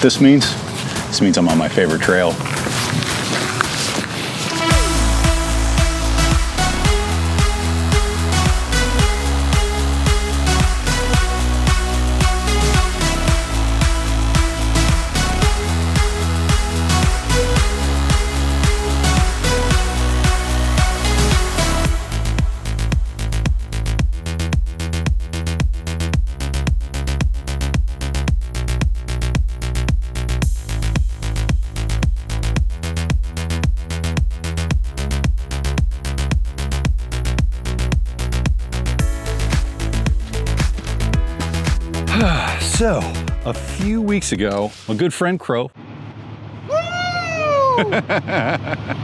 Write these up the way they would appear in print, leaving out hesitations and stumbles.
this means? This means I'm on my favorite trail. So, a few weeks ago, a good friend Crow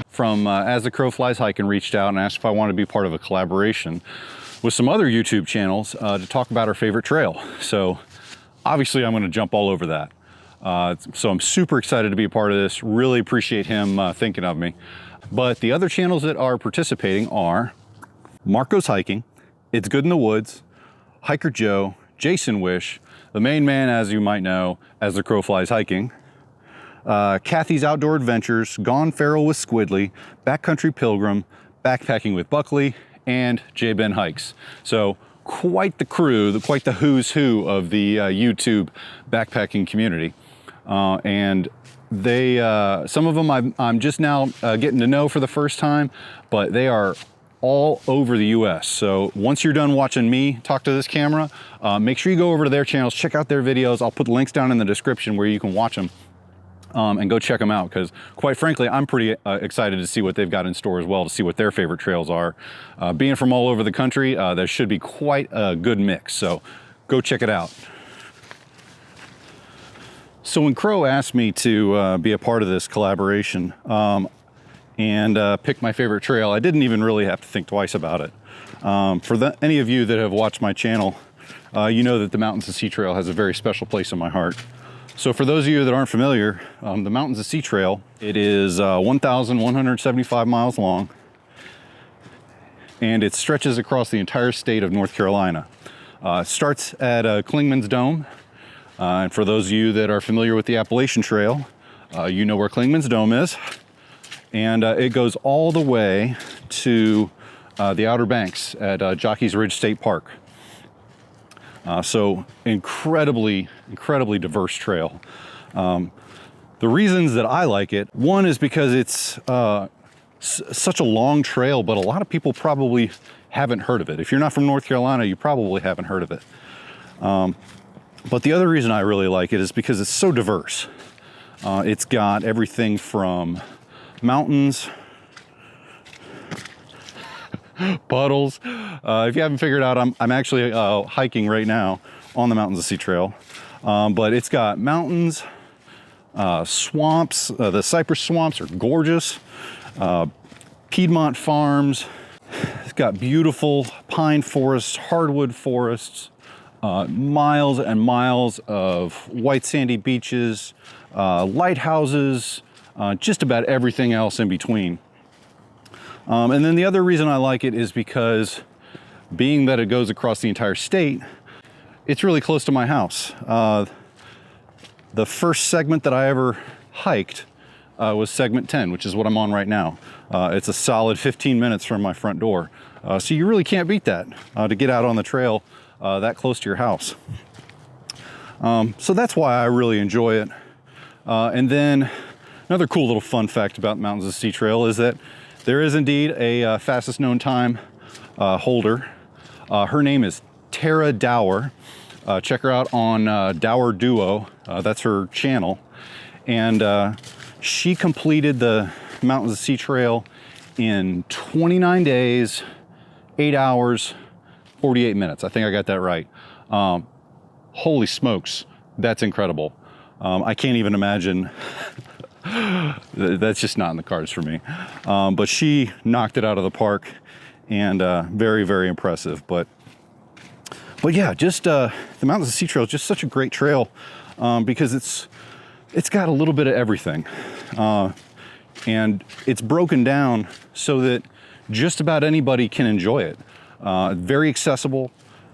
from As the Crow Flies Hiking reached out and asked if I wanted to be part of a collaboration with some other YouTube channels to talk about our favorite trail. So, obviously I'm going to jump all over that. So I'm super excited to be a part of this. Really appreciate him thinking of me. But the other channels that are participating are Mark Goes Hiking, It's Good in the Woods, Hiker Joe, Jason Wish, the main man, as you might know, As the Crow Flies Hiking, Kathy's Outdoor Adventures, Gone Feral with Squidly, Backcountry Pilgrim, Backpacking with Buckley, and JBENHIKES. So quite the crew, quite the who's who of the YouTube backpacking community. And they, some of them I'm just now getting to know for the first time, but they are all over the US. So once you're done watching me talk to this camera, make sure you go over to their channels, check out their videos. I'll put the links down in the description where you can watch them and go check them out, because quite frankly, I'm pretty excited to see what they've got in store as well, to see what their favorite trails are. Being from all over the country, there should be quite a good mix. So go check it out. So when Crow asked me to be a part of this collaboration, and pick my favorite trail, I didn't even really have to think twice about it. For any of you that have watched my channel, you know that the Mountains to Sea Trail has a very special place in my heart. So for those of you that aren't familiar, the Mountains to Sea Trail, it is 1,175 miles long, and it stretches across the entire state of North Carolina. It starts at Clingman's Dome, and for those of you that are familiar with the Appalachian Trail, you know where Clingman's Dome is. And it goes all the way to the Outer Banks at Jockey's Ridge State Park. So incredibly diverse trail. The reasons that I like it, one is because it's such a long trail, but a lot of people probably haven't heard of it. If you're not from North Carolina, you probably haven't heard of it. But the other reason I really like it is because it's so diverse. It's got everything from mountains, puddles. If you haven't figured out, I'm actually hiking right now on the Mountains to Sea Trail. But it's got mountains, swamps. The cypress swamps are gorgeous. Piedmont farms. It's got beautiful pine forests, hardwood forests, miles and miles of white sandy beaches, lighthouses, just about everything else in between. And then the other reason I like it is because, being that it goes across the entire state, it's really close to my house. The first segment that I ever hiked was segment 10, which is what I'm on right now. It's a solid 15 minutes from my front door. So you really can't beat that, to get out on the trail that close to your house. So that's why I really enjoy it. And then another cool little fun fact about Mountains to Sea Trail is that there is indeed a fastest known time holder. Her name is Tara Dower. Check her out on Dower Duo. That's her channel. And she completed the Mountains to Sea Trail in 29 days, 8 hours, 48 minutes. I think I got that right. Holy smokes, that's incredible. I can't even imagine. That's just not in the cards for me. But she knocked it out of the park, and very, very impressive. But yeah, just the Mountains to Sea Trail is just such a great trail because it's got a little bit of everything. And it's broken down so that just about anybody can enjoy it. Very accessible.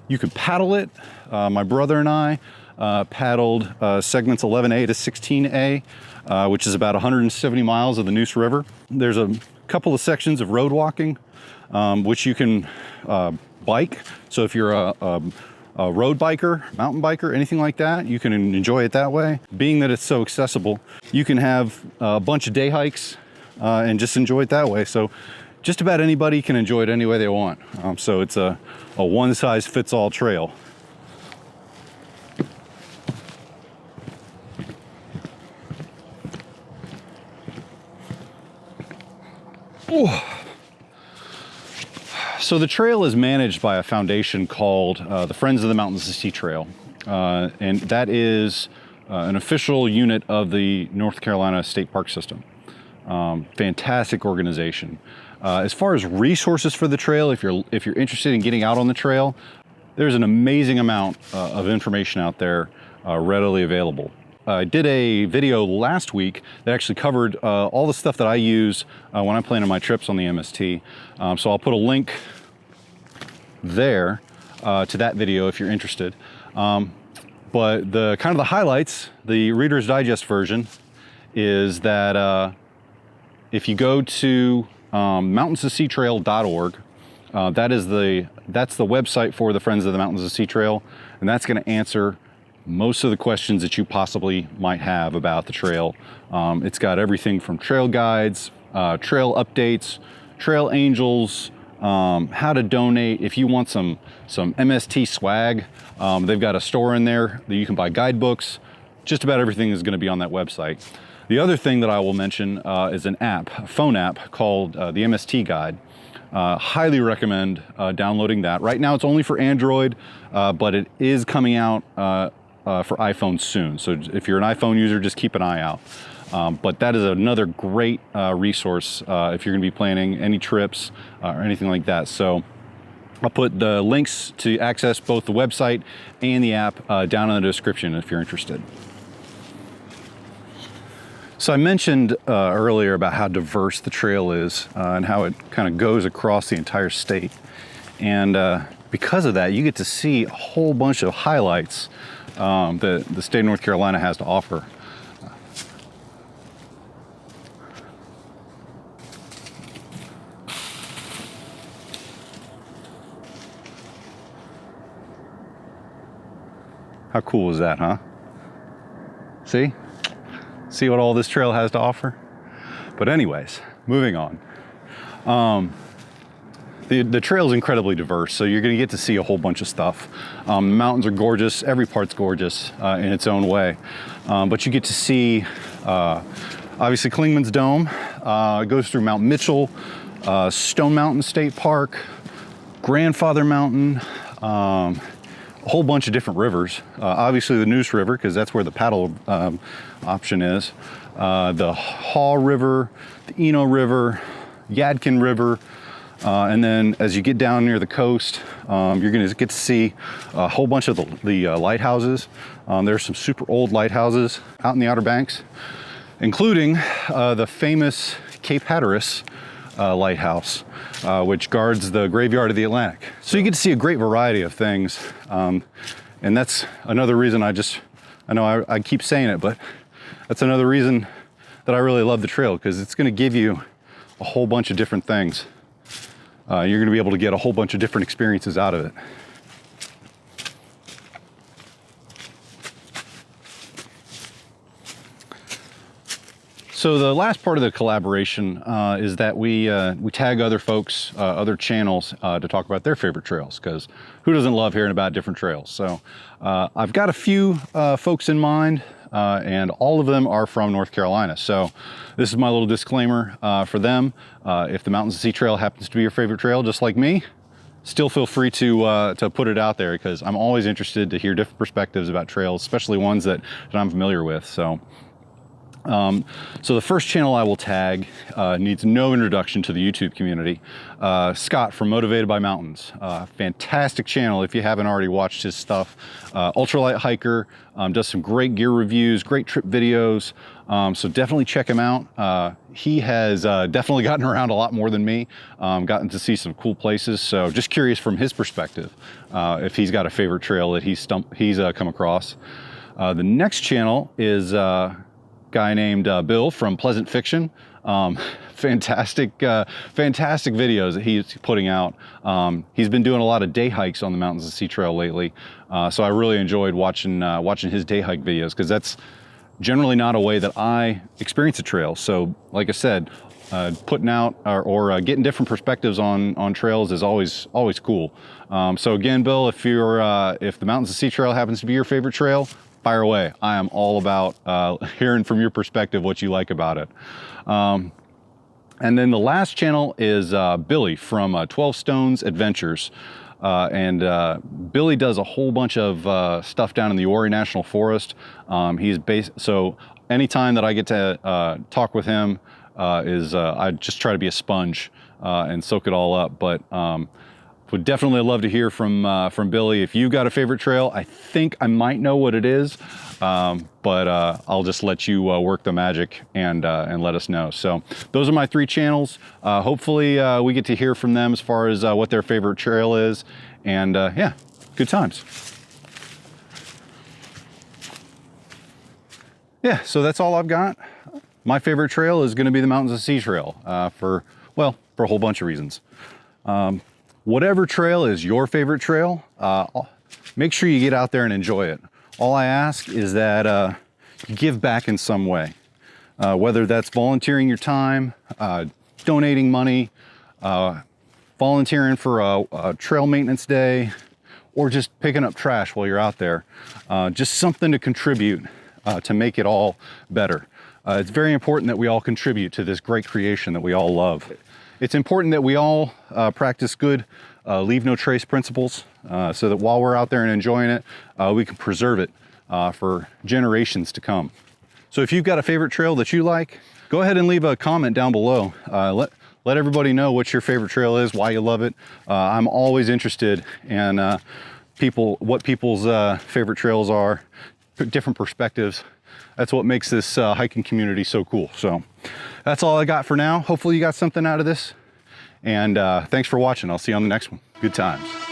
You can paddle it. My brother and I paddled segments 11A to 16A, which is about 170 miles of the Neuse River. There's a couple of sections of road walking, which you can bike. So if you're a road biker, mountain biker, anything like that, you can enjoy it that way. Being that it's so accessible, you can have a bunch of day hikes and just enjoy it that way. So just about anybody can enjoy it any way they want. So it's a one-size-fits-all trail. Ooh. So the trail is managed by a foundation called the Friends of the Mountains to Sea Trail. And that is an official unit of the North Carolina State Park System. Fantastic organization. As far as resources for the trail, if you're interested in getting out on the trail, there's an amazing amount of information out there readily available. I did a video last week that actually covered all the stuff that I use when I'm planning my trips on the MST. So I'll put a link there to that video if you're interested. But the kind of the highlights, the Reader's Digest version, is that if you go to mountainstoseatrail.org, that's the website for the Friends of the Mountains to Sea Trail, and that's going to answer most of the questions that you possibly might have about the trail. It's got everything from trail guides, trail updates, trail angels, how to donate. If you want some MST swag, they've got a store in there that you can buy guidebooks. Just about everything is going to be on that website. The other thing that I will mention is an app, a phone app called the MST Guide. Highly recommend downloading that. Right now it's only for Android, but it is coming out for iPhone soon. So if you're an iPhone user, just keep an eye out. But that is another great resource if you're going to be planning any trips or anything like that. So I'll put the links to access both the website and the app down in the description if you're interested. So I mentioned earlier about how diverse the trail is and how it kind of goes across the entire state. And because of that, you get to see a whole bunch of highlights that the state of North Carolina has to offer. How cool is that, huh? See? See what all this trail has to offer? But anyways, moving on. The trail is incredibly diverse, so you're going to get to see a whole bunch of stuff. The mountains are gorgeous. Every part's gorgeous in its own way. But you get to see, obviously, Clingman's Dome. It goes through Mount Mitchell, Stone Mountain State Park, Grandfather Mountain, a whole bunch of different rivers. Obviously, the Neuse River, because that's where the paddle option is. The Haw River, the Eno River, Yadkin River. And then as you get down near the coast, you're going to get to see a whole bunch of the lighthouses. There's some super old lighthouses out in the Outer Banks, including the famous Cape Hatteras lighthouse, which guards the graveyard of the Atlantic. So you get to see a great variety of things. And that's another reason I know I keep saying it, but that's another reason that I really love the trail, because it's going to give you a whole bunch of different things. You're going to be able to get a whole bunch of different experiences out of it. So the last part of the collaboration is that we tag other folks, other channels to talk about their favorite trails, because who doesn't love hearing about different trails? So I've got a few folks in mind, and all of them are from North Carolina. So this is my little disclaimer for them. If the Mountains to Sea Trail happens to be your favorite trail, just like me, still feel free to put it out there, because I'm always interested to hear different perspectives about trails, especially ones that I'm familiar with. So the first channel I will tag needs no introduction to the YouTube community. Scott from Motivated by Mountains. Fantastic channel if you haven't already watched his stuff. Ultralight hiker, does some great gear reviews, great trip videos. So definitely check him out. He has definitely gotten around a lot more than me, gotten to see some cool places. So just curious from his perspective if he's got a favorite trail that he's come across. The next channel is a guy named Bill from Pleasant Fiction. Fantastic videos that he's putting out. He's been doing a lot of day hikes on the Mountains of Sea Trail lately, so I really enjoyed watching his day hike videos, because that's generally not a way that I experience a trail. So like I said, putting out or getting different perspectives on trails is always cool. So again, Bill, if the Mountains of Sea Trail happens to be your favorite trail, fire away. I am all about hearing from your perspective what you like about it. And then the last channel is Billy from 12 Stones Adventures. Billy does a whole bunch of stuff down in the Ori National Forest. So anytime that I get to talk with him, I just try to be a sponge and soak it all up. But would definitely love to hear from Billy. If you got a favorite trail, I think I might know what it is, but I'll just let you work the magic and let us know. So those are my 3 channels. Hopefully we get to hear from them as far as what their favorite trail is, and yeah, good times. Yeah, so that's all I've got. My favorite trail is going to be the Mountains of Sea Trail for a whole bunch of reasons. Whatever trail is your favorite trail, make sure you get out there and enjoy it. All I ask is that you give back in some way, whether that's volunteering your time, donating money, volunteering for a trail maintenance day, or just picking up trash while you're out there. Just something to contribute to make it all better. It's very important that we all contribute to this great creation that we all love. It's important that we all practice good leave no trace principles, so that while we're out there and enjoying it, we can preserve it for generations to come. So if you've got a favorite trail that you like, go ahead and leave a comment down below. Let everybody know what your favorite trail is, why you love it. I'm always interested in what people's favorite trails are, different perspectives. That's what makes this hiking community so cool. So that's all I got for now. Hopefully you got something out of this. And thanks for watching. I'll see you on the next one. Good times.